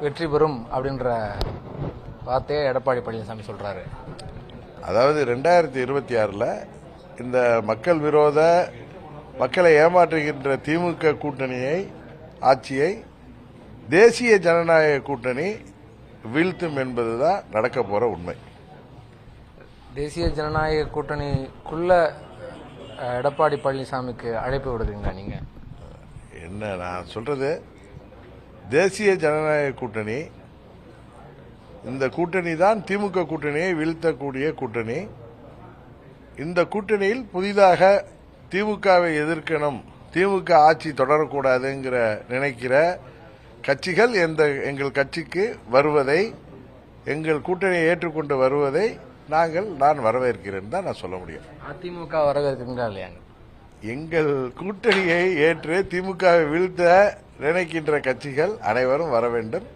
வெற்றி பெறும் அப்படின்ற வார்த்தையை எடப்பாடி பழனிசாமி சொல்றாரு. அதாவது 2026 இந்த மக்கள் விரோத மக்களை ஏமாற்றுகின்ற திமுக கூட்டணியை ஆட்சியை தேசிய ஜனநாயக கூட்டணி வீழ்த்தும் என்பதுதான் நடக்க போற உண்மை. தேசிய ஜனநாயக கூட்டணிக்குள்ள எடப்பாடி பழனிசாமிக்கு அழைப்பு விடுறீங்களா நீங்க? என்ன நான் சொல்றது, தேசிய ஜனநாயக கூட்டணி, இந்த கூட்டணி தான் திமுக கூட்டணியை வீழ்த்தக்கூடிய கூட்டணி. இந்த கூட்டணியில் புதிதாக திமுகவை எதிர்க்கணும், திமுக ஆட்சி தொடரக்கூடாதுங்கிற நினைக்கிற கட்சிகள் எங்கள் கட்சிக்கு வருவதை, எங்கள் கூட்டணியை ஏற்றுக்கொண்டு வருவதை நான் வரவேற்கிறேன் தான் நான் சொல்ல முடியும். அதிமுக வரவேற்கிறீங்களா இல்லையா? எங்கள் கூட்டணியை ஏற்று திமுகவை வீழ்த்த நினைக்கின்ற கட்சிகள் அனைவரும் வர வேண்டும்.